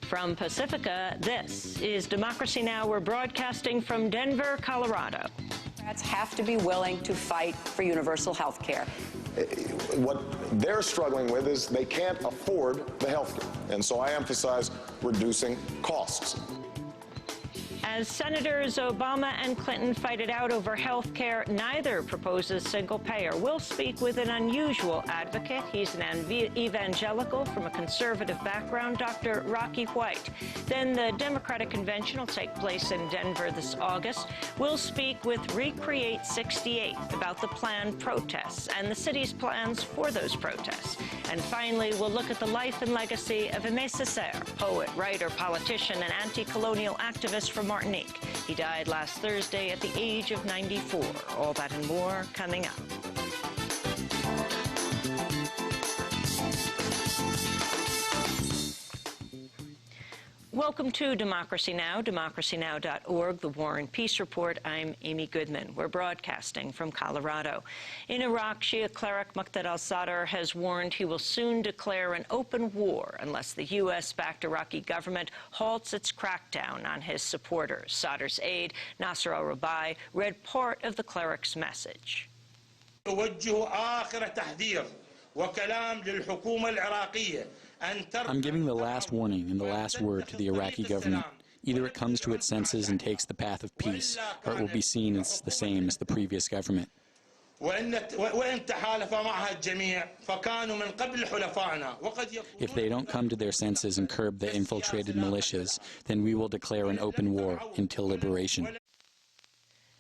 From Pacifica, this is Democracy Now! We're broadcasting from Denver, Colorado. Democrats have to be willing to fight for universal health care. What they're struggling with is they can't afford the health care. And so I emphasize reducing costs. As Senators Obama and Clinton fight it out over health care, neither proposes single payer. We'll speak with an unusual advocate. He's an evangelical from a conservative background, Dr. Rocky White. Then the Democratic Convention will take place in Denver this August. We'll speak with Recreate 68 about the planned protests and the city's plans for those protests. And finally, we'll look at the life and legacy of Aimé Césaire, poet, writer, politician, and anti-colonial activist from Martinique. He died last Thursday at the age of 94. All that and more coming up. Welcome to Democracy Now!, democracynow.org, the War and Peace Report. I'm Amy Goodman. We're broadcasting from Colorado. In Iraq, Shia cleric Muqtada al-Sadr has warned he will soon declare an open war unless the U.S.-backed Iraqi government halts its crackdown on his supporters. Sadr's aide, Nasser al-Rabai, read part of the cleric's message. I'm giving the last warning and the last word to the Iraqi government. Either it comes to its senses and takes the path of peace, or it will be seen as the same as the previous government. If they don't come to their senses and curb the infiltrated militias, then we will declare an open war until liberation.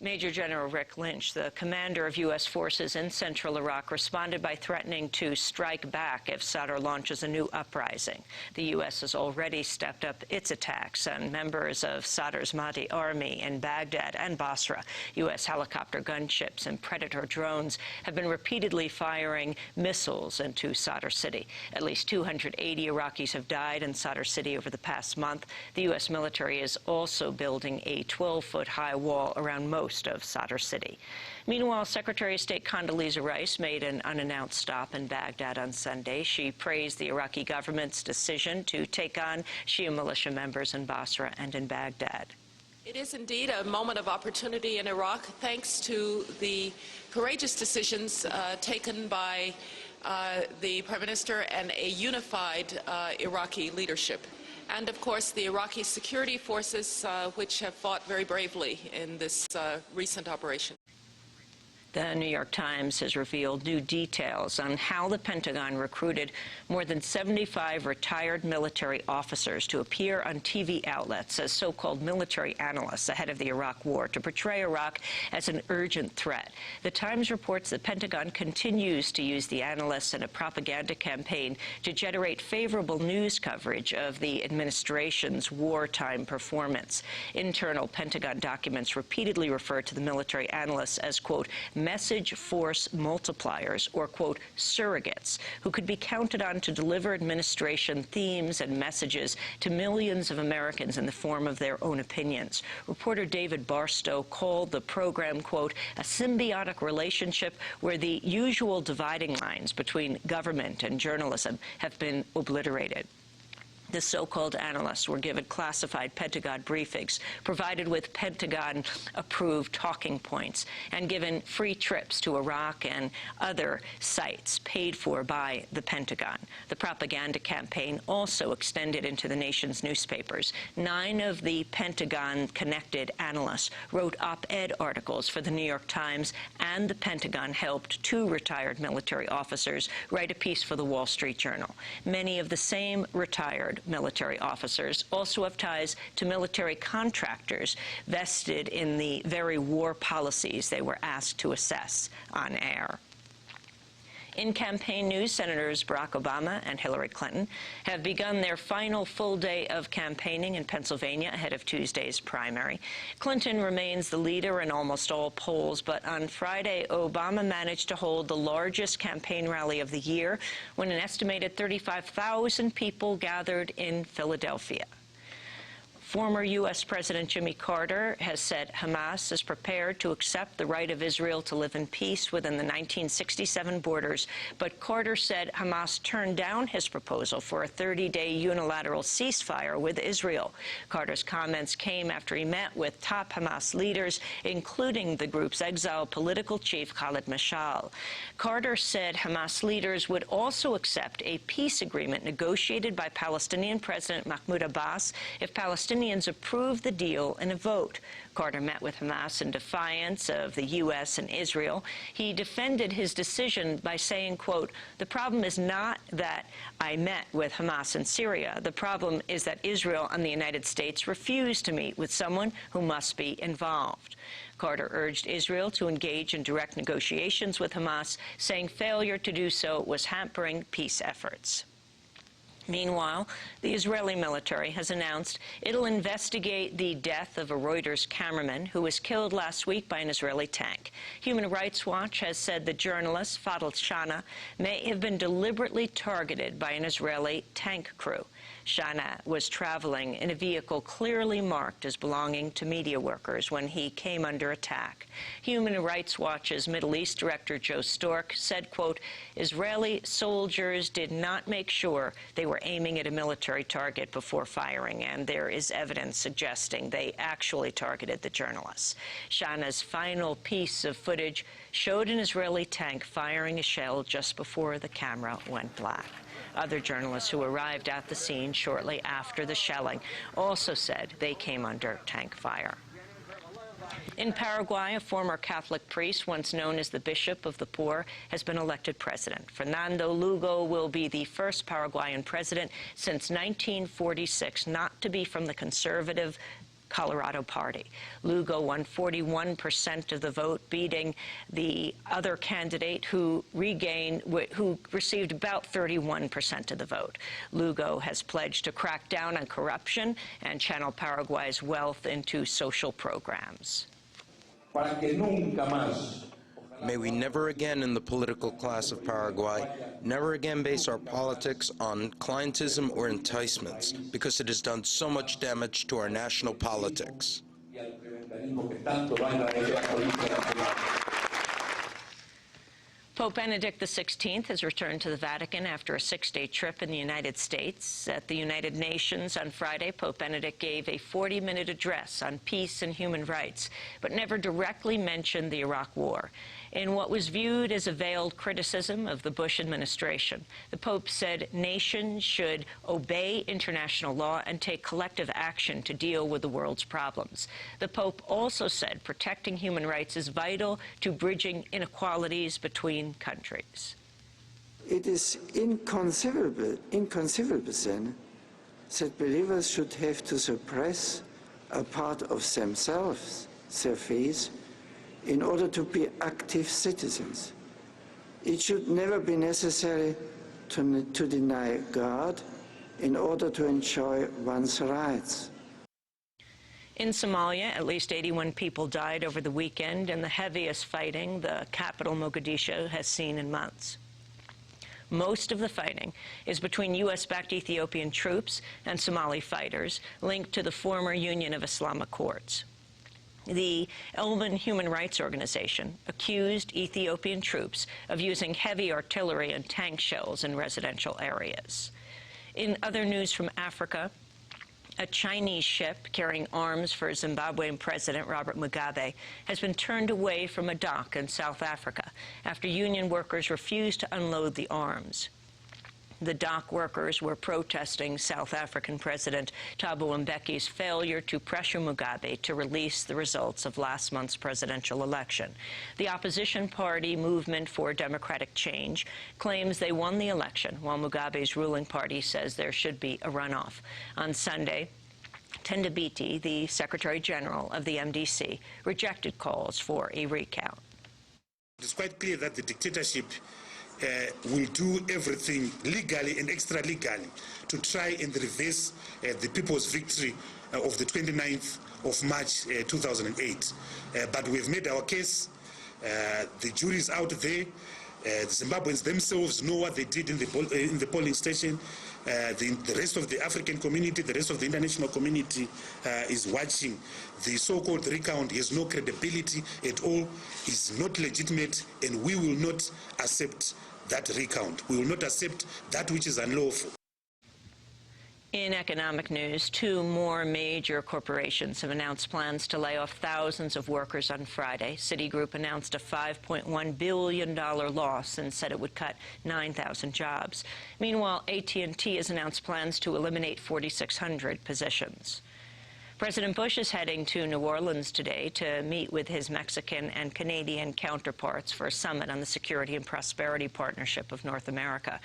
Major General Rick Lynch, the commander of U.S. forces in central Iraq, responded by threatening to strike back if Sadr launches a new uprising. The U.S. has already stepped up its attacks on members of Sadr's Mahdi army in Baghdad and Basra. U.S. helicopter gunships and Predator drones have been repeatedly firing missiles into Sadr city. At least 280 Iraqis have died in Sadr city over the past month. The U.S. military is also building a 12-foot-high wall around most of Sadr city. Meanwhile, Secretary of State Condoleezza Rice made an unannounced stop in Baghdad on Sunday. She praised the Iraqi government's decision to take on Shia militia members in Basra and in Baghdad. It is indeed a moment of opportunity in Iraq, thanks to the courageous decisions taken by the Prime Minister and a unified Iraqi leadership. And, of course, the Iraqi security forces, which have fought very bravely in this recent operation. The New York Times has revealed new details on how the Pentagon recruited more than 75 retired military officers to appear on TV outlets as so-called military analysts ahead of the Iraq War to portray Iraq as an urgent threat. The Times reports the Pentagon continues to use the analysts in a propaganda campaign to generate favorable news coverage of the administration's wartime performance. Internal Pentagon documents repeatedly refer to the military analysts as, quote, message force multipliers, or, quote, surrogates, who could be counted on to deliver administration themes and messages to millions of Americans in the form of their own opinions. Reporter David Barstow called the program, quote, a symbiotic relationship where the usual dividing lines between government and journalism have been obliterated. The so-called analysts were given classified Pentagon briefings, provided with Pentagon-approved talking points, and given free trips to Iraq and other sites paid for by the Pentagon. The propaganda campaign also extended into the nation's newspapers. 9 of the Pentagon-connected analysts wrote op-ed articles for the New York Times, and the Pentagon helped 2 retired military officers write a piece for the Wall Street Journal. Many of the same retired military officers also have ties to military contractors vested in the very war policies they were asked to assess on air. In campaign news, Senators Barack Obama and Hillary Clinton have begun their final full day of campaigning in Pennsylvania ahead of Tuesday's primary. Clinton remains the leader in almost all polls, but on Friday, Obama managed to hold the largest campaign rally of the year when an estimated 35,000 people gathered in Philadelphia. Former U.S. President Jimmy Carter has said Hamas is prepared to accept the right of Israel to live in peace within the 1967 borders, but Carter said Hamas turned down his proposal for a 30-day unilateral ceasefire with Israel. Carter's comments came after he met with top Hamas leaders, including the group's exiled political chief Khalid Mashal. Carter said Hamas leaders would also accept a peace agreement negotiated by Palestinian President Mahmoud Abbas if Palestinians approved the deal in a vote. Carter met with Hamas in defiance of the U.S. and Israel. He defended his decision by saying, quote, "The problem is not that I met with Hamas in Syria. The problem is that Israel and the United States refused to meet with someone who must be involved." Carter urged Israel to engage in direct negotiations with Hamas, saying failure to do so was hampering peace efforts. Meanwhile, the Israeli military has announced it'll investigate the death of a Reuters cameraman who was killed last week by an Israeli tank. Human Rights Watch has said the journalist, Fadl Shana, may have been deliberately targeted by an Israeli tank crew. Shana was traveling in a vehicle clearly marked as belonging to media workers when he came under attack. Human Rights Watch's Middle East director, Joe Stork, said, quote, "Israeli soldiers did not make sure they were aiming at a military target before firing, and there is evidence suggesting they actually targeted the journalists." Shana's final piece of footage showed an Israeli tank firing a shell just before the camera went black. Other journalists who arrived at the scene shortly after the shelling also said they came under tank fire. In Paraguay, a former Catholic priest, once known as the Bishop of the Poor, has been elected president. Fernando Lugo will be the first Paraguayan president since 1946 not to be from the conservative Colorado Party. Lugo won 41% of the vote, beating the other candidate who received about 31% of the vote. Lugo has pledged to crack down on corruption and channel Paraguay's wealth into social programs. May we never again in the political class of Paraguay, never again base our politics on clientism or enticements, because it has done so much damage to our national politics. Pope Benedict XVI has returned to the Vatican after a 6-day trip in the United States. At the United Nations on Friday, Pope Benedict gave a 40-minute address on peace and human rights, but never directly mentioned the Iraq War. In what was viewed as a veiled criticism of the Bush administration, the Pope said nations should obey international law and take collective action to deal with the world's problems. The Pope also said protecting human rights is vital to bridging inequalities between countries. It is inconceivable then that believers should have to suppress a part of themselves, their faith, in order to be active citizens. It should never be necessary to deny God in order to enjoy one's rights. In Somalia, at least 81 people died over the weekend in the heaviest fighting the capital Mogadishu has seen in months. Most of the fighting is between U.S.-backed Ethiopian troops and Somali fighters linked to the former Union of Islamic Courts. The Elman Human Rights Organization accused Ethiopian troops of using heavy artillery and tank shells in residential areas. In other news from Africa, a Chinese ship carrying arms for Zimbabwean President Robert Mugabe has been turned away from a dock in South Africa after union workers refused to unload the arms. The dock workers were protesting South African President Thabo Mbeki's failure to pressure Mugabe to release the results of last month's presidential election. The opposition party Movement for Democratic Change claims they won the election, while Mugabe's ruling party says there should be a runoff. On Sunday, Tendabiti, the Secretary General of the MDC, rejected calls for a recount. It's quite clear that the dictatorship will do everything legally and extra-legally to try and reverse the people's victory of the 29th of March 2008. But we've made our case. The jury is out there. The Zimbabweans themselves know what they did in the polling station. the rest of the African community, the rest of the international community is watching. The so-called recount has no credibility at all, is not legitimate, and we will not accept that recount. We will not accept that which is unlawful. In economic news, two more major corporations have announced plans to lay off thousands of workers on Friday. Citigroup announced a $5.1 billion loss and said it would cut 9,000 jobs. Meanwhile, AT&T has announced plans to eliminate 4,600 positions. President Bush is heading to New Orleans today to meet with his Mexican and Canadian counterparts for a summit on the Security and Prosperity Partnership of North America.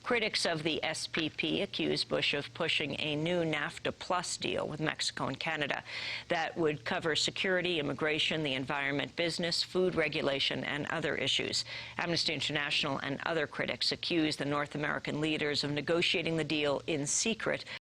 Critics of the SPP accuse Bush of pushing a new NAFTA Plus deal with Mexico and Canada that would cover security, immigration, the environment, business, food regulation, and other issues. Amnesty International and other critics accuse the North American leaders of negotiating the deal in secret